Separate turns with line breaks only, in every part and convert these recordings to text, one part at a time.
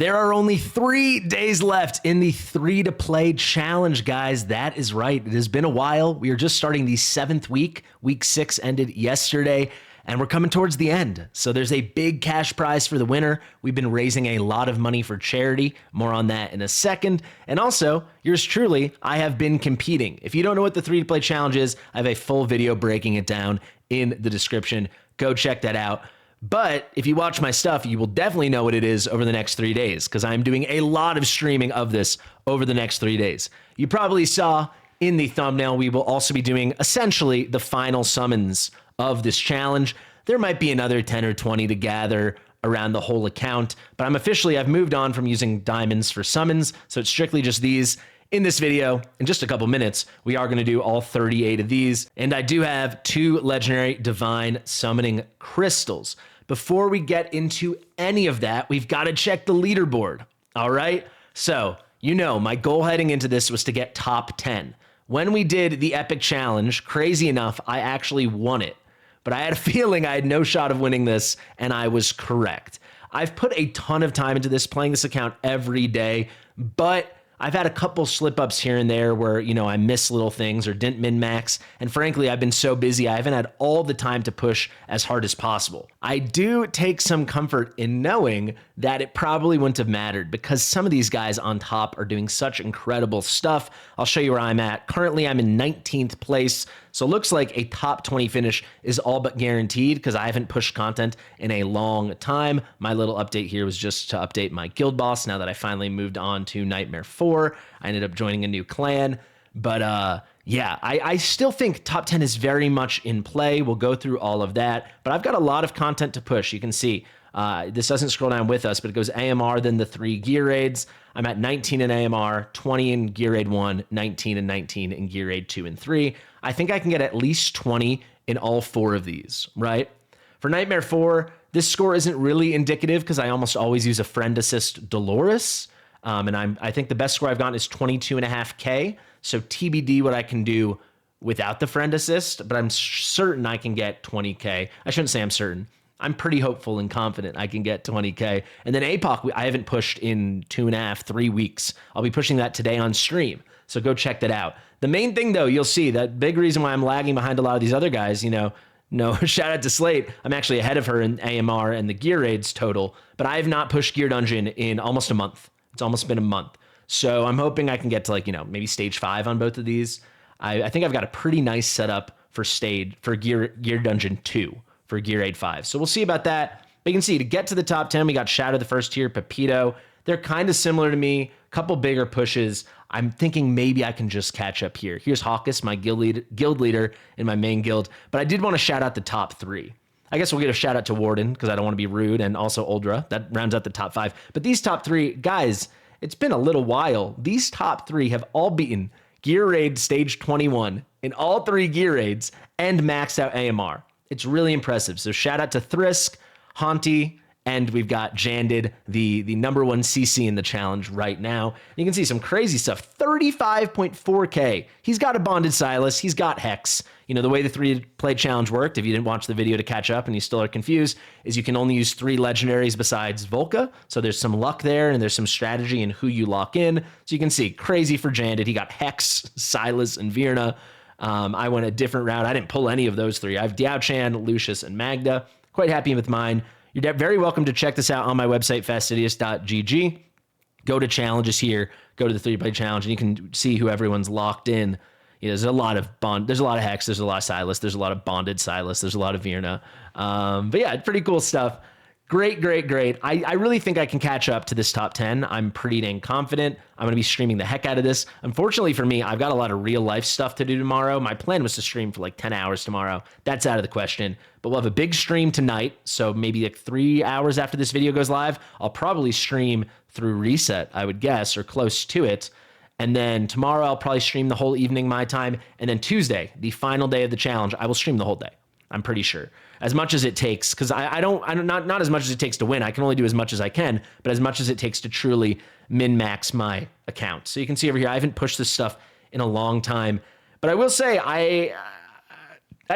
There are only 3 days left in the 3 to play challenge, guys. That is right. It has been a while. We are just starting the 7th week. Week 6 ended yesterday, and we're coming towards the end. So there's a big cash prize for the winner. We've been raising a lot of money for charity. More on that in a second. And also, yours truly, I have been competing. If you don't know what the 3 to play challenge is, I have a full video breaking it down in the description. Go check that out. But if you watch my stuff, you will definitely know what it is over the next 3 days, because I'm doing a lot of streaming of this over the next 3 days. You probably saw in the thumbnail, we will also be doing essentially the final summons of this challenge. There might be another 10 or 20 to gather around the whole account, but I've moved on from using diamonds for summons, so it's strictly just these. In this video, in just a couple minutes, we are going to do all 38 of these, and I do have 2 legendary divine summoning crystals. Before we get into any of that, we've got to check the leaderboard, all right? So, my goal heading into this was to get top 10. When we did the epic challenge, crazy enough, I actually won it, but I had a feeling I had no shot of winning this, and I was correct. I've put a ton of time into this, playing this account every day, but I've had a couple slip-ups here and there where, I miss little things or didn't min-max, and frankly, I've been so busy, I haven't had all the time to push as hard as possible. I do take some comfort in knowing that it probably wouldn't have mattered, because some of these guys on top are doing such incredible stuff. I'll show you where I'm at. Currently, I'm in 19th place, so it looks like a top 20 finish is all but guaranteed, because I haven't pushed content in a long time. My little update here was just to update my guild boss now that I finally moved on to Nightmare 4. I ended up joining a new clan, but yeah, I still think top 10 is very much in play. We'll go through all of that, but I've got a lot of content to push. You can see this doesn't scroll down with us, but it goes AMR, then the 3 gear raids. I'm at 19 in AMR, 20 in gear raid 1, 19 and 19 in gear raid 2 and 3. I think I can get at least 20 in all 4 of these, right? For Nightmare 4, this score isn't really indicative because I almost always use a friend assist Dolores. And I think the best score I've gotten is 22.5K. So TBD what I can do without the friend assist, but I'm certain I can get 20K. I shouldn't say I'm certain. I'm pretty hopeful and confident I can get 20K. And then APOC, I haven't pushed in 2.5, 3 weeks. I'll be pushing that today on stream. So go check that out. The main thing, though, you'll see that big reason why I'm lagging behind a lot of these other guys, no, shout out to Slate. I'm actually ahead of her in AMR and the gear raids total, but I have not pushed Gear Dungeon in almost a month. It's almost been a month. So I'm hoping I can get to maybe stage 5 on both of these. I think I've got a pretty nice setup for Gear Dungeon 2 for Gear Raid 5. So we'll see about that. But you can see to get to the top 10, we got Shadow the first tier, Pepito. They're kind of similar to me, a couple bigger pushes. I'm thinking maybe I can just catch up here. Here's Hawkus, my guild leader in my main guild. But I did want to shout out the top 3. I guess we'll get a shout out to Warden because I don't want to be rude, and also Uldra. That rounds out the top 5. But these top 3, guys, it's been a little while. These top 3 have all beaten Gear Raid Stage 21 in all 3 Gear Raids and maxed out AMR. It's really impressive. So shout out to Thrisk, Haunty, and we've got Jandid, the number 1 CC in the challenge right now. You can see some crazy stuff. 35.4K. He's got a Bonded Silas. He's got Hex. The way the 3-play challenge worked, if you didn't watch the video to catch up and you still are confused, is you can only use 3 legendaries besides Volca. So there's some luck there, and there's some strategy in who you lock in. So you can see, crazy for Jandid. He got Hex, Silas, and Virna. I went a different route. I didn't pull any of those 3. I have Diao-Chan, Lucius, and Magda. Quite happy with mine. You're very welcome to check this out on my website, fastidious.gg. Go to challenges here, go to the 3-play challenge, and you can see who everyone's locked in. There's a lot of there's a lot of Hex, there's a lot of Silas, there's a lot of Bonded Silas, there's a lot of Virna. But yeah, pretty cool stuff. Great. I really think I can catch up to this top 10. I'm pretty dang confident. I'm going to be streaming the heck out of this. Unfortunately for me, I've got a lot of real life stuff to do tomorrow. My plan was to stream for 10 hours tomorrow. That's out of the question. But we'll have a big stream tonight. So maybe 3 hours after this video goes live, I'll probably stream through Reset, I would guess, or close to it. And then tomorrow I'll probably stream the whole evening my time. And then Tuesday, the final day of the challenge, I will stream the whole day. I'm pretty sure. As much as it takes, because not as much as it takes to win. I can only do as much as I can, but as much as it takes to truly min-max my account. So you can see over here, I haven't pushed this stuff in a long time, but I will say I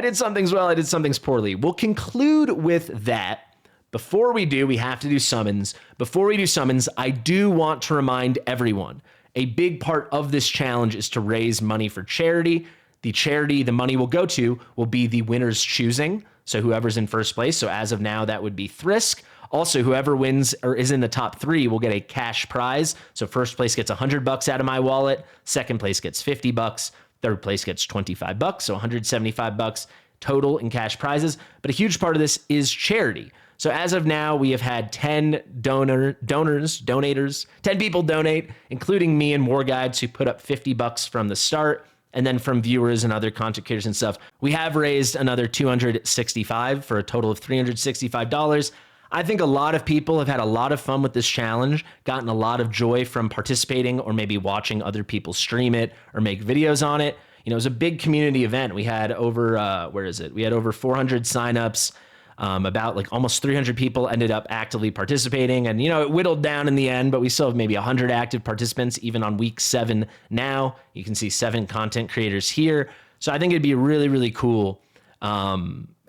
did some things well, I did some things poorly. We'll conclude with that, before we do, we have to do summons. Before we do summons, I do want to remind everyone, a big part of this challenge is to raise money for charity. The charity the money will go to will be the winner's choosing. So whoever's in first place. So as of now, that would be Thrisk. Also, whoever wins or is in the top 3 will get a cash prize. So first place gets $100 out of my wallet. Second place gets $50. Third place gets $25. So $175 total in cash prizes. But a huge part of this is charity. So as of now, we have had 10 donators, 10 people donate, including me and War Guides, who put up $50 from the start. And then from viewers and other content creators and stuff, we have raised another $265 for a total of $365. I think a lot of people have had a lot of fun with this challenge, gotten a lot of joy from participating or maybe watching other people stream it or make videos on it. You know, it was a big community event. We had over, We had over 400 signups. About like almost 300 people ended up actively participating, and it whittled down in the end, but we still have maybe 100 active participants even on week 7 now. You can see 7 content creators here. So I think it'd be really, really cool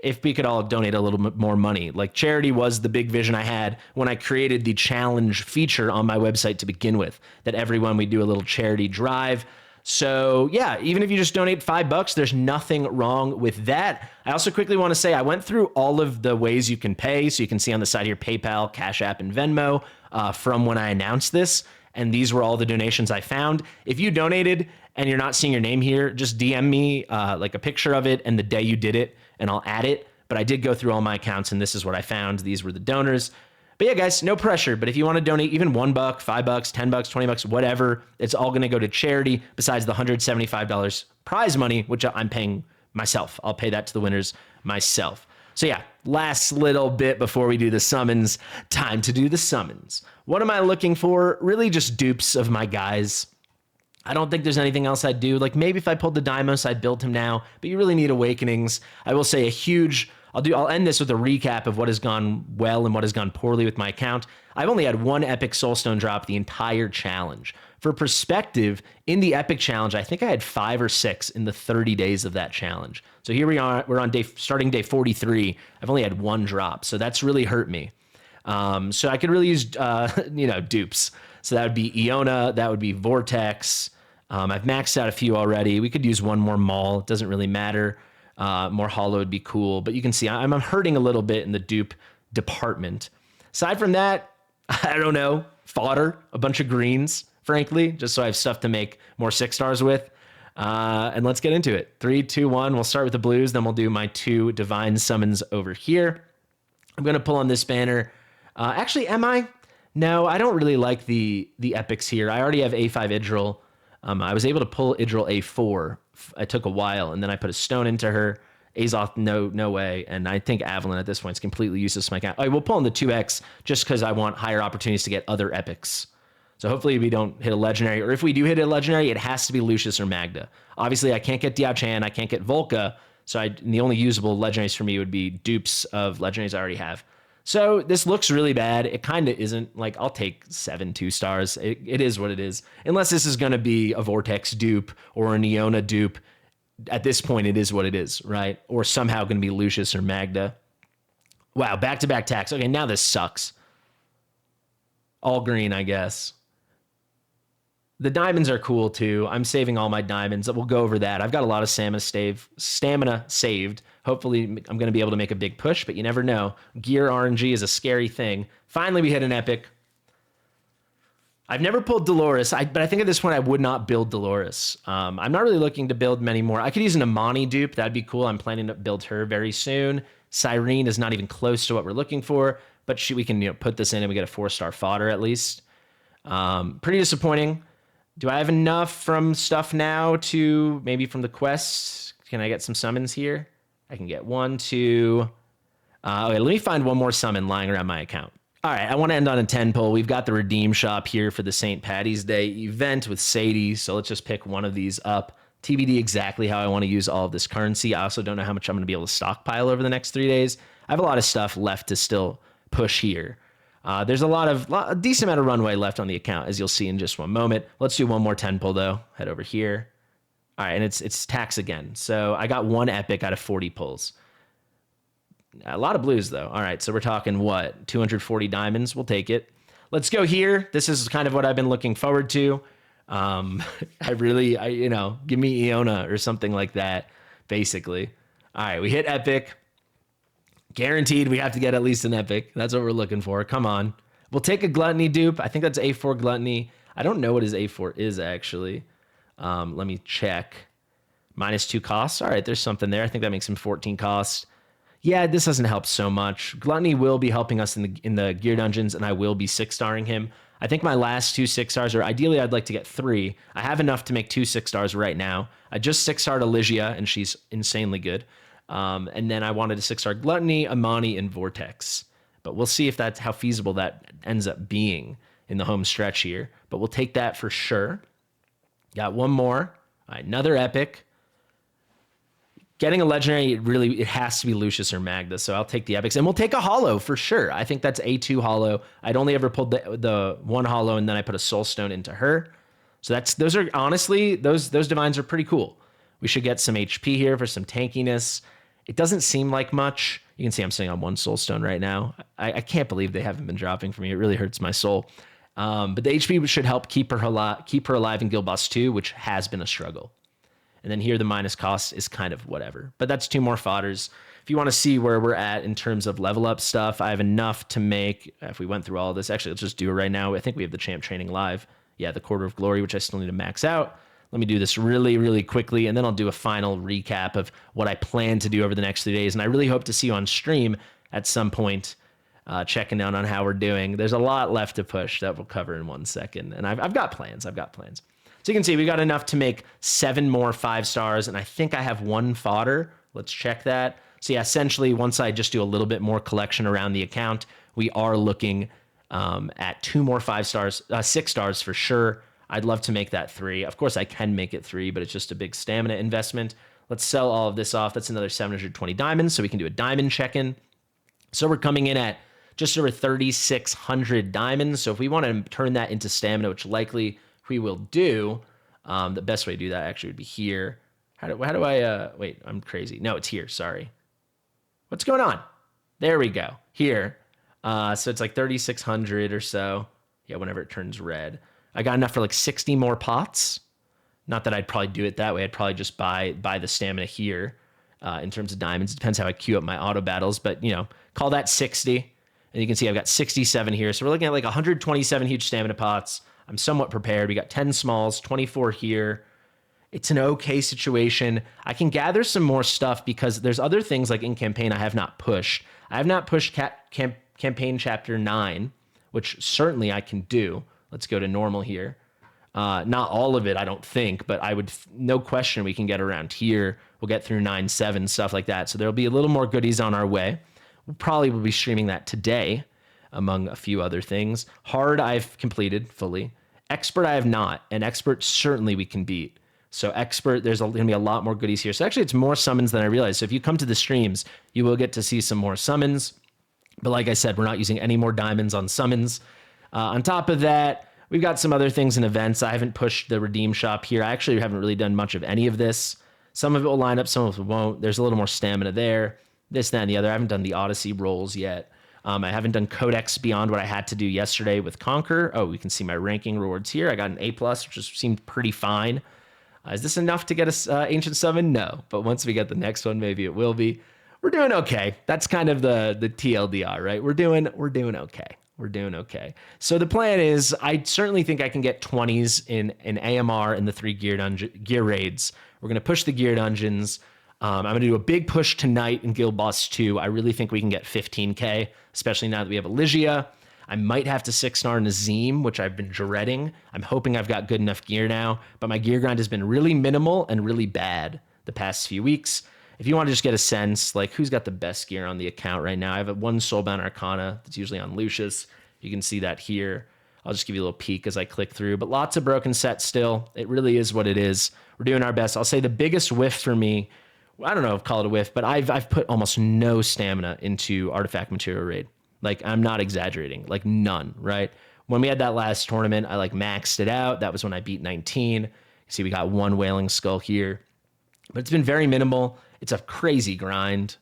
if we could all donate a little bit more money. Like, charity was the big vision I had when I created the challenge feature on my website to begin with, that everyone we do a little charity drive. So yeah, even if you just donate $5, there's nothing wrong with that. I also quickly want to say I went through all of the ways you can pay. So you can see on the side here, PayPal, Cash App, and Venmo from when I announced this. And these were all the donations I found. If you donated and you're not seeing your name here, just DM me like a picture of it and the day you did it, and I'll add it. But I did go through all my accounts, and this is what I found. These were the donors. But yeah, guys, no pressure. But if you want to donate even $1, $5, $10, $20, whatever, it's all going to go to charity besides the $175 prize money, which I'm paying myself. I'll pay that to the winners myself. So yeah, last little bit before we do the summons, time to do the summons. What am I looking for? Really just dupes of my guys. I don't think there's anything else I'd do. Like maybe if I pulled the Deimos, I'd build him now, but you really need awakenings. I will say I'll end this with a recap of what has gone well and what has gone poorly with my account. I've only had 1 epic soulstone drop the entire challenge. For perspective, in the epic challenge, I think I had 5 or 6 in the 30 days of that challenge. So here we are, we're on starting day 43. I've only had 1 drop. So that's really hurt me. So I could really use, dupes. So that would be Iona, that would be Vortex. I've maxed out a few already. We could use 1 more Maul. It doesn't really matter. More hollow would be cool, but you can see I'm hurting a little bit in the dupe department. Aside from that, I don't know, fodder, a bunch of greens, frankly, just so I have stuff to make more 6 stars with. And let's get into it. 3, 2, 1. We'll start with the blues, then we'll do my 2 divine summons over here. I'm going to pull on this banner. Actually, am I? No, I don't really like the epics here. I already have A5 Idril. I was able to pull Idril A4. It took a while, and then I put a stone into her. Azoth, no way. And I think Avalon at this point is completely useless to my account. I will pull in the 2X just because I want higher opportunities to get other epics. So hopefully we don't hit a legendary, or if we do hit a legendary, it has to be Lucius or Magda. Obviously, I can't get Diao-Chan, I can't get Volca, so the only usable legendaries for me would be dupes of legendaries I already have. So this looks really bad. It kind of isn't. Like, I'll take 7 2 stars. It is what it is. Unless this is going to be a Vortex dupe or an Iona dupe. At this point, it is what it is, right? Or somehow going to be Lucius or Magda. Wow, back-to-back tax. Okay, now this sucks. All green, I guess. The diamonds are cool, too. I'm saving all my diamonds. We'll go over that. I've got a lot of stamina saved. Hopefully, I'm going to be able to make a big push, but you never know. Gear RNG is a scary thing. Finally, we hit an epic. I've never pulled Dolores, but I think at this point I would not build Dolores. I'm not really looking to build many more. I could use an Amani dupe. That'd be cool. I'm planning to build her very soon. Cyrene is not even close to what we're looking for, but we can put this in and we get a 4-star fodder at least. Pretty disappointing. Do I have enough from stuff now to maybe from the quests? Can I get some summons here? I can get 1, 2. Okay, let me find 1 more summon lying around my account. All right, I want to end on a 10 pull. We've got the redeem shop here for the St. Patty's Day event with Sadie. So let's just pick one of these up. TBD exactly how I want to use all of this currency. I also don't know how much I'm going to be able to stockpile over the next 3 days. I have a lot of stuff left to still push here. There's a decent amount of runway left on the account, as you'll see in just one moment. Let's do 1 more 10 pull though. Head over here. All right, and it's tax again. So I got 1 epic out of 40 pulls. A lot of blues, though. All right, so we're talking what? 240 diamonds. We'll take it. Let's go here. This is kind of what I've been looking forward to. Give me Iona or something like that, basically. All right, we hit epic. Guaranteed we have to get at least an epic. That's what we're looking for. Come on. We'll take a gluttony dupe. I think that's A4 gluttony. I don't know what his A4 is, actually. Let me check. -2 costs. All right, there's something there. I think that makes him 14 costs. Yeah, this doesn't help so much. Gluttony will be helping us in the gear dungeons, and I will be 6-starring him. I think my last 2 6-stars, or ideally I'd like to get 3. I have enough to make 2 6-stars right now. I just 6-starred Elysia, and she's insanely good. And then I wanted a 6-star Gluttony, Amani, and Vortex. But we'll see if that's how feasible that ends up being in the home stretch here. But we'll take that for sure. Got one more. All right, another epic. Getting a legendary, it has to be Lucius or Magda, so I'll take the epics. And we'll take a holo for sure. I think that's A2 holo. I'd only ever pulled the one holo, and then I put a soul stone into her. So those are honestly, those divines are pretty cool. We should get some HP here for some tankiness. It doesn't seem like much. You can see I'm sitting on 1 soul stone right now. I can't believe they haven't been dropping for me. It really hurts my soul. But the HP should help keep her alive in Guild Boss 2, which has been a struggle. And then here the minus cost is kind of whatever. But that's 2 more fodders. If you want to see where we're at in terms of level up stuff, I have enough to make, if we went through all of this, actually, let's just do it right now. I think we have the champ training live. Yeah, the Quarter of Glory, which I still need to max out. Let me do this really, really quickly, and then I'll do a final recap of what I plan to do over the next 3 days. And I really hope to see you on stream at some point, checking out on how we're doing. There's a lot left to push that we'll cover in 1 second. And I've got plans. So you can see we got enough to make 7 more 5-stars, and I think I have 1 fodder. Let's check that. So yeah, essentially, once I just do a little bit more collection around the account, we are looking at 2 more 5-stars, 6 stars for sure. I'd love to make that 3. Of course, I can make it 3, but it's just a big stamina investment. Let's sell all of this off. That's another 720 diamonds, so we can do a diamond check-in. So we're coming in at just over 3,600 diamonds. So if we want to turn that into stamina, which likely we will do, the best way to do that actually would be here. How do I, wait, I'm crazy. No, it's here, sorry. What's going on? There we go, here. So it's like 3,600 or so. Yeah, whenever it turns red. I got enough for like 60 more pots. Not that I'd probably do it that way. I'd probably just buy the stamina here in terms of diamonds. It depends how I queue up my auto battles, but call that 60. And you can see I've got 67 here. So we're looking at like 127 huge stamina pots. I'm somewhat prepared. We got 10 smalls, 24 here. It's an okay situation. I can gather some more stuff because there's other things like in campaign I have not pushed. I have not pushed campaign chapter 9, which certainly I can do. Let's go to normal here. Not all of it, I don't think, but no question we can get around here. We'll get through 9-7, stuff like that. So there'll be a little more goodies on our way. We'll probably be streaming that today, among a few other things. Hard, I've completed fully. Expert, I have not. And Expert, certainly we can beat. So Expert, there's going to be a lot more goodies here. So actually, it's more summons than I realized. So if you come to the streams, you will get to see some more summons. But like I said, we're not using any more diamonds on summons. On top of that, we've got some other things and events. I haven't pushed the redeem shop here. I actually haven't really done much of any of this. Some of it will line up, some of it won't. There's a little more stamina there. This, that, and the other. I haven't done the Odyssey rolls yet. I haven't done Codex beyond what I had to do yesterday with Conquer. Oh, we can see my ranking rewards here. I got an A+, which just seemed pretty fine. Is this enough to get a Ancient Summon? No. But once we get the next one, maybe it will be. We're doing okay. That's kind of the TLDR, right? We're doing okay. We're doing okay. So the plan is, I certainly think I can get 20s in AMR in the 3 gear raids. We're going to push the gear dungeons. I'm going to do a big push tonight in Guild Boss 2. I really think we can get 15K, especially now that we have Elysia. I might have to 6-star Nazim, which I've been dreading. I'm hoping I've got good enough gear now, but my gear grind has been really minimal and really bad the past few weeks. If you want to just get a sense, like who's got the best gear on the account right now, I have one Soulbound Arcana that's usually on Lucius. You can see that here. I'll just give you a little peek as I click through, but lots of broken sets still. It really is what it is. We're doing our best. I'll say the biggest whiff for me, I don't know if call it a whiff, but I've put almost no stamina into Artifact Material Raid. Like, I'm not exaggerating, like none, right? When we had that last tournament, I like maxed it out. That was when I beat 19. You see, we got 1 Wailing Skull here, but it's been very minimal. It's a crazy grind.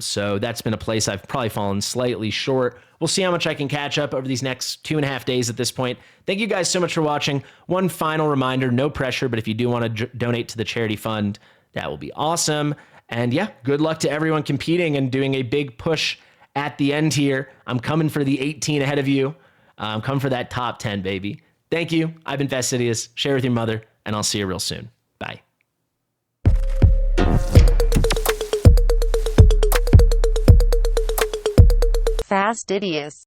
So that's been a place I've probably fallen slightly short. We'll see how much I can catch up over these next 2.5 days at this point. Thank you guys so much for watching. One final reminder, no pressure, but if you do want to donate to the charity fund, that will be awesome. And yeah, good luck to everyone competing and doing a big push at the end here. I'm coming for the 18 ahead of you. I'm coming for that top 10, baby. Thank you. I've been Fastidious. Share with your mother, and I'll see you real soon. Bye.
Fastidious.